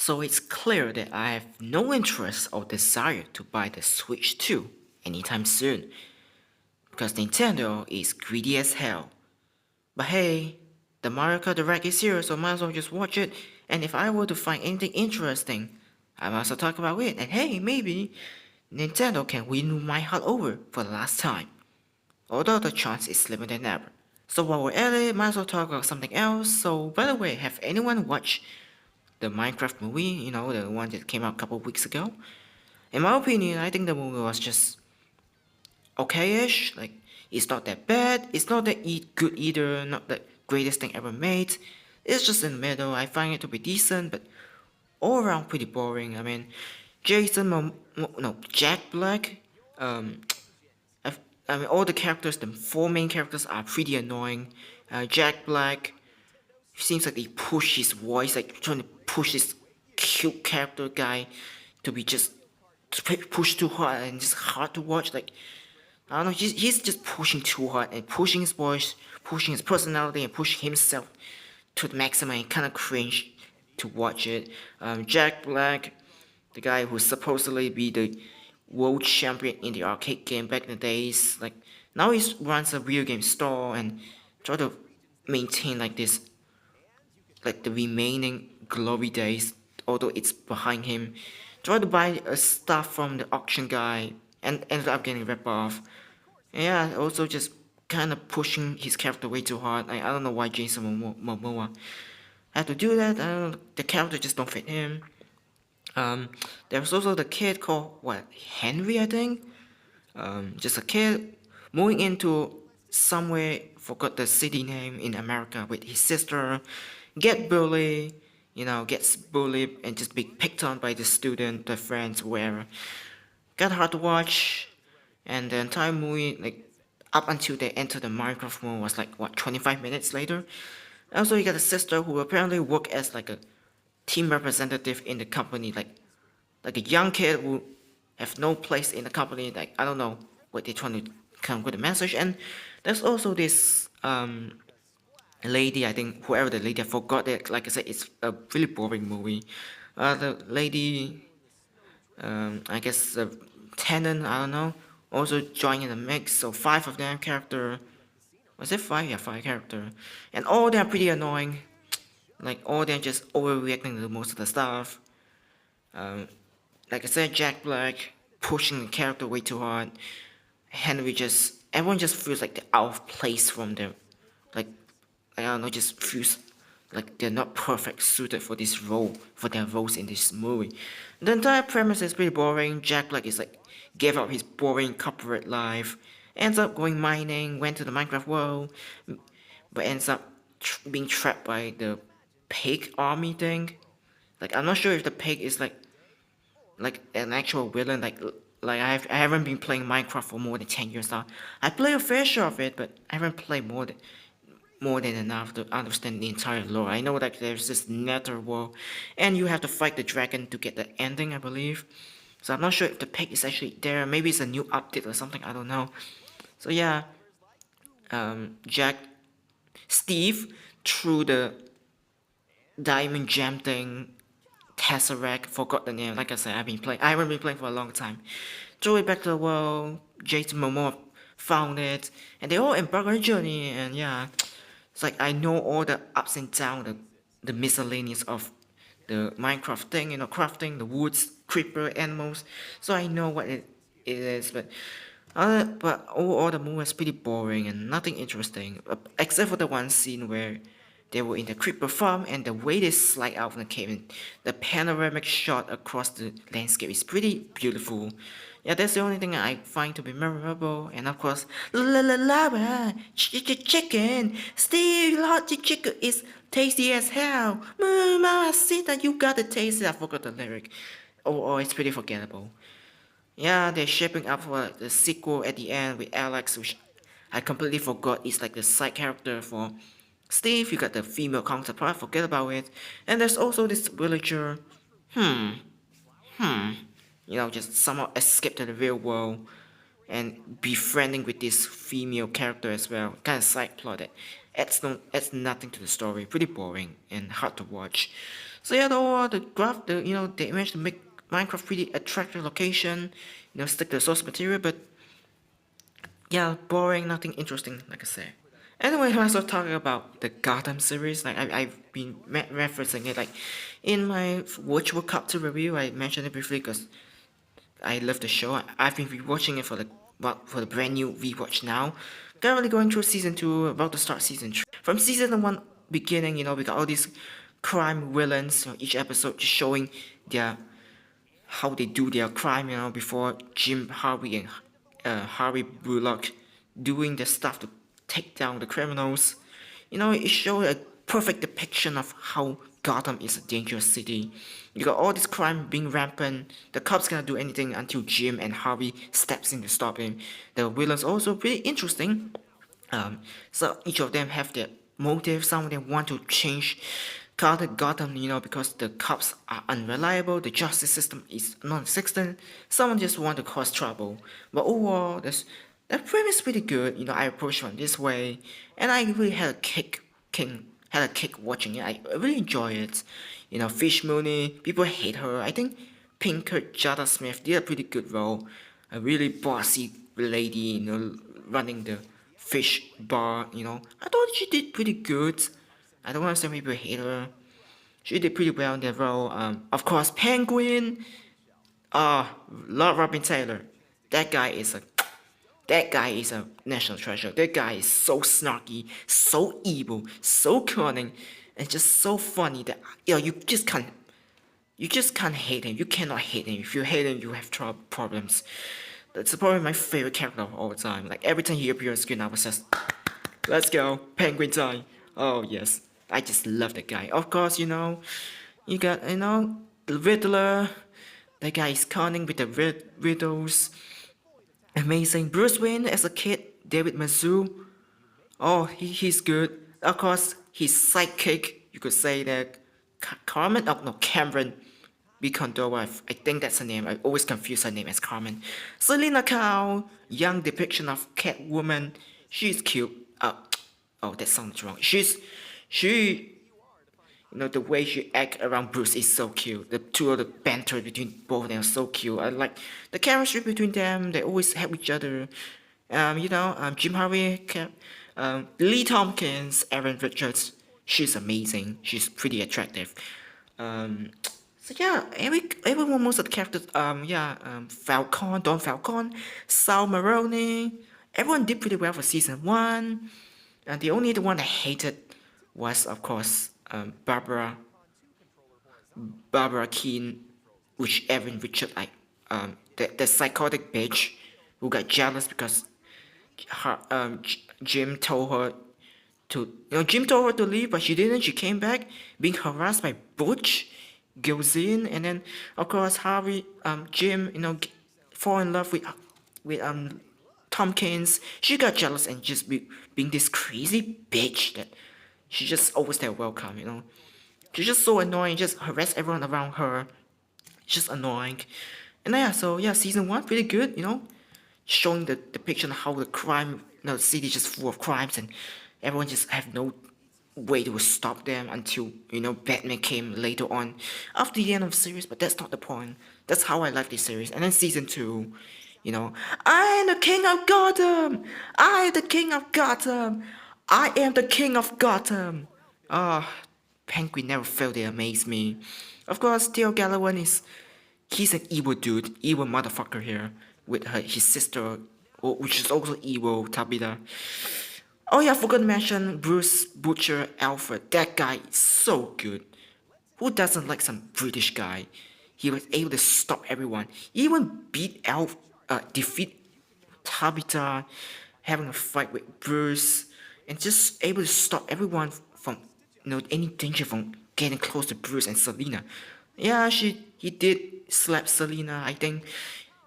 So it's clear that I have no interest or desire to buy the Switch 2 anytime soon, because Nintendo is greedy as hell. But hey, the Mario Kart Direct is here, so might as well just watch it, and if I were to find anything interesting, I might as well talk about it, and hey, maybe Nintendo can win my heart over for the last time, although the chance is slimmer than ever. So while we're at it, might as well talk about something else. So by the way, have anyone watched the Minecraft movie, the one that came out a couple of weeks ago? In my opinion, I think the movie was just okay-ish. Like, it's not that bad, it's not that good either, not the greatest thing ever made. It's just in the middle. I find it to be decent, but all around pretty boring. I mean, Jack Black. Um, I've, I mean, all the characters, the four main characters, are pretty annoying. Jack Black seems like he push his voice, like trying to push this cute character guy to be just push too hard and just hard to watch. Like, I don't know, he's just pushing too hard and pushing his voice, pushing his personality, and pushing himself to the maximum. And kind of cringe to watch it. Jack Black, the guy who supposedly be the world champion in the arcade game back in the days, like now he runs a video game store and try to maintain like this, like the remaining glory days, although it's behind him. Try to buy stuff from the auction guy and ended up getting ripped off. And yeah, also just kind of pushing his character way too hard. I don't know why Jason Momoa had to do that. I don't know, the character just don't fit him. There's also the kid called what, Henry, I think. Just a kid moving into somewhere, forgot the city name in America, with his sister, get bullied, gets bullied and just be picked on by the student, the friends, wherever. Got hard to watch, and the entire movie, like up until they enter the Minecraft world, was like what, 25 minutes later. Also, you got a sister who apparently worked as like a team representative in the company, like a young kid who have no place in the company. Like, I don't know what they're trying to come with a message. And there's also this lady, I think whoever the lady, I forgot that. Like I said, it's a really boring movie. The lady, I guess tenant, I don't know, also joining the mix. So five of them character. Was it five? Yeah, five character, and all they are pretty annoying. Like all them just overreacting to most of the stuff. Um, like I said, Jack Black pushing the character way too hard. Henry just, everyone just feels like they're out of place from them. Like, I don't know, just feels like they're not perfect suited for this role, for their roles in this movie. The entire premise is pretty boring. Jack Black is like, gave up his boring corporate life, ends up going mining, went to the Minecraft world, but ends up being trapped by the pig army thing. Like, I'm not sure if the pig is like an actual villain. Like I haven't been playing Minecraft for more than 10 years now. I play a fair share of it, but I haven't played more than enough to understand the entire lore. I know that there's this nether world, and you have to fight the dragon to get the ending, I believe. So I'm not sure if the pig is actually there. Maybe it's a new update or something. I don't know. So yeah, Jack, Steve, through the diamond gem thing, Tesseract, forgot the name. Like I said, I haven't been playing for a long time. Throw it back to the world. Jason Momoa found it, and they all embark on a journey. And yeah, it's like I know all the ups and downs, the miscellaneous of the Minecraft thing, crafting the woods, creeper, animals. So I know what it is, but overall the movie was pretty boring and nothing interesting, except for the one scene where they were in the creeper farm and the way they slide out from the cave and the panoramic shot across the landscape is pretty beautiful. Yeah, that's the only thing I find to be memorable. And of course, la la la la, chicken, still hot chicken is tasty as hell. Mama, see that you got the taste. I forgot the lyric. Oh, it's pretty forgettable. Yeah, they're shaping up for the sequel at the end with Alex, which I completely forgot is like the side character for Steve. You got the female counterpart, forget about it. And there's also this villager, just somehow escape to the real world and befriending with this female character as well. Kind of side plot that adds nothing to the story. Pretty boring and hard to watch. So yeah, the overall the graph, they managed to make Minecraft really attractive location, stick to the source material, but yeah, boring, nothing interesting, like I say. Anyway, let's start talking about the Gotham series. Like I've been referencing it, like in my virtual Copter review. I mentioned it briefly because I love the show. I've been rewatching it for the brand new rewatch now. Currently going through season 2, about to start season 3. From season 1 beginning, we got all these crime villains. Each episode just showing their how they do their crime, before Jim Harvey and Harvey Bullock doing their stuff to take down the criminals. It showed a perfect depiction of how Gotham is a dangerous city. You got all this crime being rampant. The cops cannot do anything until Jim and Harvey steps in to stop him. The villains also pretty interesting. So each of them have their motive. Some of them want to change Gotham, because the cops are unreliable, the justice system is non-existent. Someone just want to cause trouble. But overall, that premise is pretty good. I approached from this way, and I really had a kick watching it. I really enjoy it. Fish Mooney, people hate her. I think Pinkert Jada Smith did a pretty good role. A really bossy lady, running the fish bar. I thought she did pretty good. I don't understand people hate her. She did pretty well in that role. Of course, Penguin. Lord Robin Taylor. That guy is a that guy is a national treasure. That guy is so snarky, so evil, so cunning, and just so funny that you just can't hate him. You cannot hate him. If you hate him, you have problems. That's probably my favorite character of all time. Like every time he appears on screen, I was just, let's go, Penguin time. Oh yes, I just love that guy. Of course, you got the Riddler. That guy is cunning with the riddles. Amazing. Bruce Wayne as a kid, David Mazoux. Oh, he's good. Of course, his sidekick, you could say that Carmen, oh no, Cameron B. Condora, I think that's her name. I always confuse her name as Carmen. Selena Kyle, young depiction of Catwoman. She's cute. Oh, that sounds wrong. She, the way she act around Bruce is so cute. The two of the banter between both of them are so cute. I like the chemistry between them. They always help each other. Jim Harvey, Lee Tompkins, Aaron Richards. She's amazing. She's pretty attractive. Um, so yeah, everyone, most of the characters. Falcon, Don Falcon, Sal Maroni. Everyone did pretty well for season 1. And the only one I hated was, of course, Barbara Keane, which Evan Richard, like, the psychotic bitch who got jealous because Jim told her Jim told her to leave, but she didn't. She came back, being harassed by Butch, goes in, and then of course Harvey, Jim, fall in love with Tompkins. She got jealous and just being this crazy bitch that she just always there welcome. She's just so annoying, just harass everyone around her. Just annoying. And yeah, so yeah, season 1 pretty good. Showing the depiction of how the crime, the city just full of crimes, and everyone just have no way to stop them until Batman came later on after the end of the series. But that's not the point. That's how I like this series. And then season 2, I am the king of Gotham. I am the king of Gotham. I am the king of Gotham. Ah, Penguin never failed to amaze me. Of course, Theo Galloway he's an evil dude, evil motherfucker here with his sister, which is also evil, Tabitha. Oh yeah, I forgot to mention Bruce Butcher Alfred. That guy is so good. Who doesn't like some British guy? He was able to stop everyone. He even defeat Tabitha, having a fight with Bruce, and just able to stop everyone from any danger from getting close to Bruce and Selina. Yeah, he did slap Selina. I think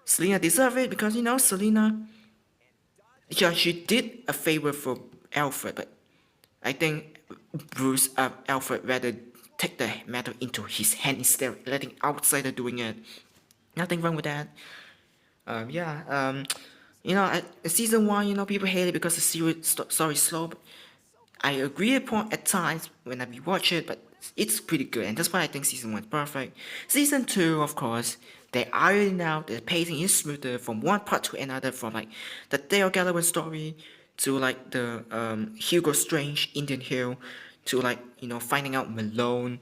Selina deserved it because Selina. Yeah, she did a favor for Alfred, but I think Alfred rather take the matter into his hand instead of letting outsider doing it. Nothing wrong with that. Yeah. Season 1, people hate it because the series story is slow. But I agree upon at times when I rewatch it, but it's pretty good, and that's why I think season 1 is perfect. Season 2, of course, they iron out, the pacing is smoother from one part to another, from like the Dale Gallagher story to like the Hugo Strange Indian Hill to like, finding out Malone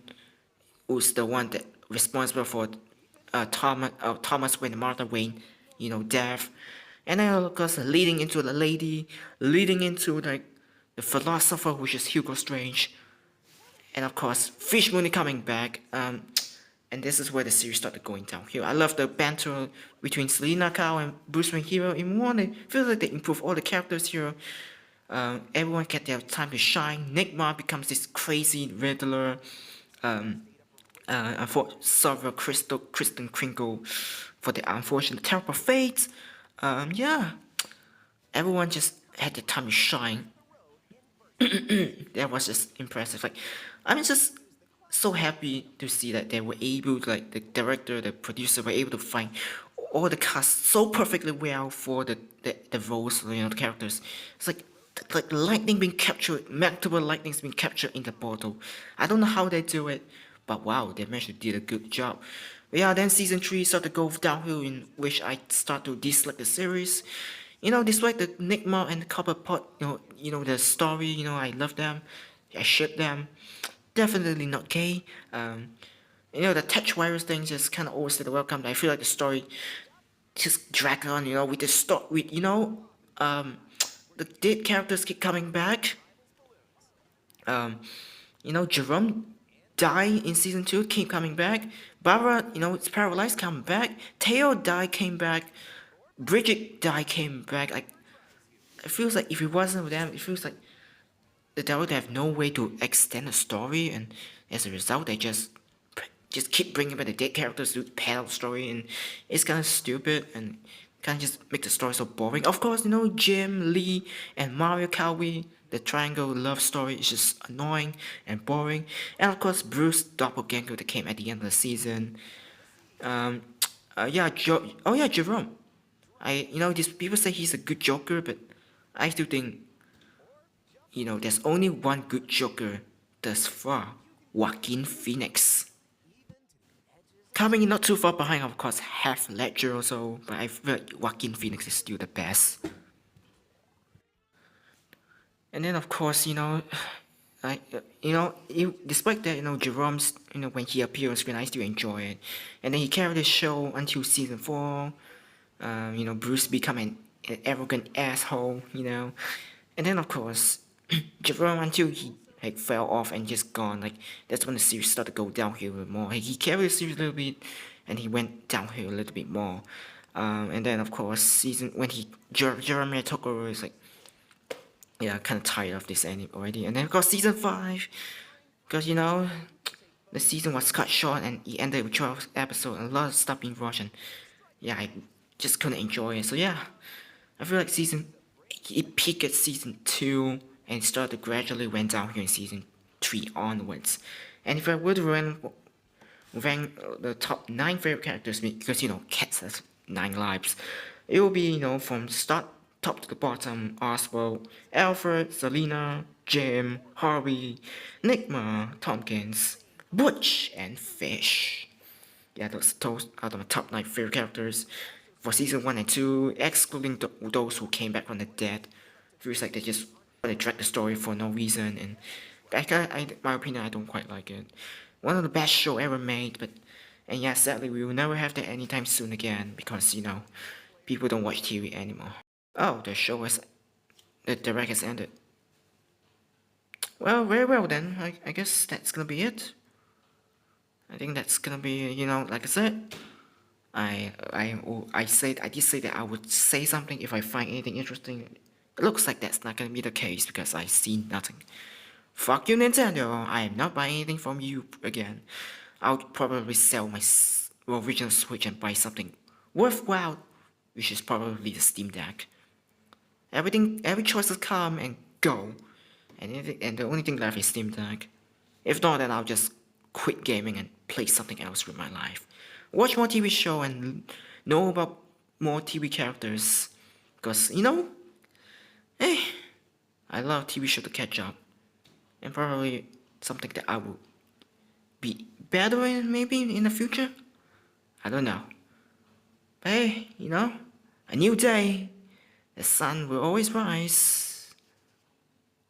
who's the one that responsible for Thomas Wayne and Martha Wayne, death. And then of course leading into the lady, leading into like the philosopher, which is Hugo Strange, and of course Fish Mooney coming back. And this is where the series started going downhill. I love the banter between Selena Kyle and Bruce Wayne here. In one, it feels like they improve all the characters here. Everyone get their time to shine. Nick Ma becomes this crazy Riddler. For Silver Kristen Kringle for the unfortunate terrible fate. Yeah, everyone just had the time to shine. That was just impressive. Like, I'm just so happy to see that they were able, like the director, the producer, were able to find all the cast so perfectly well for the roles, the characters. It's like lightning being captured, multiple lightnings being captured in the bottle. I don't know how they do it, but wow, they managed to do a good job. But yeah, then season 3 started to go downhill, in which I start to dislike the series. Despite the Nigma and the Copper Pot, the story, I love them, I ship them. Definitely not gay. The touch virus thing just kind of always did welcome. I feel like the story just dragged on, with the story, the dead characters keep coming back. Jerome died in season 2, keep coming back. Barbara, it's paralyzed, come back. Theo died, came back. Bridget died, came back. Like, it feels like if it wasn't for them, it feels like the director have no way to extend the story, and as a result, they just keep bringing back the dead characters to tell the story, and it's kind of stupid and kind of just make the story so boring. Of course, Jim, Lee, and Mario Kawi, the triangle love story is just annoying and boring. And of course, Bruce doppelganger that came at the end of the season. Um, yeah, oh yeah, Jerome. These people say he's a good Joker, but I still think, there's only one good Joker thus far, Joaquin Phoenix. Coming in not too far behind, of course, Heath Ledger also, but I feel like Joaquin Phoenix is still the best. And then, of course, I, despite that, Jerome's, when he appeared on screen, I still enjoy it. And then he carried the show until season 4. Bruce become an arrogant asshole, And then, of course, Jerome, until he fell off and just gone, that's when the series started to go downhill a little more. He carried the series a little bit, and he went downhill a little bit more. And then, of course, when Jeremy took over, it's like, yeah, kind of tired of this anime already. And then, of course, season 5, because, the season was cut short and it ended with 12 episodes and a lot of stuff being rushed, and yeah, I just couldn't enjoy it. So yeah, I feel like it peaked at season 2 and started gradually went down here in season 3 onwards. And if I were to rank the top 9 favorite characters, because Cats has 9 lives, it will be, from start top to the bottom: Oswald, Alfred, Selena, Jim, Harvey, Nigma, Tompkins, Butch, and Fish. Yeah, those are the top 9 favorite characters for season 1 and 2, excluding those who came back from the dead. Feels like they drag the story for no reason, and my opinion, I don't quite like it. One of the best show ever made, and yeah, sadly we will never have that anytime soon again, because people don't watch TV anymore. Oh, the direct has ended. Well, very well then. I guess that's gonna be it. I think that's gonna be, like I said, I did say that I would say something if I find anything interesting. It looks like that's not gonna be the case because I see nothing. Fuck you, Nintendo. I am not buying anything from you again. I'll probably sell my original Switch and buy something worthwhile, which is probably the Steam Deck. Every choice will come and go, and the only thing left is Steam Deck. If not, then I'll just quit gaming and play something else with my life. Watch more TV show and know about more TV characters. Because, eh, I love TV show to catch up. And probably something that I will be better maybe in the future. I don't know. But hey, a new day. The sun will always rise.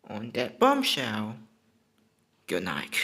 On that bombshell, good night.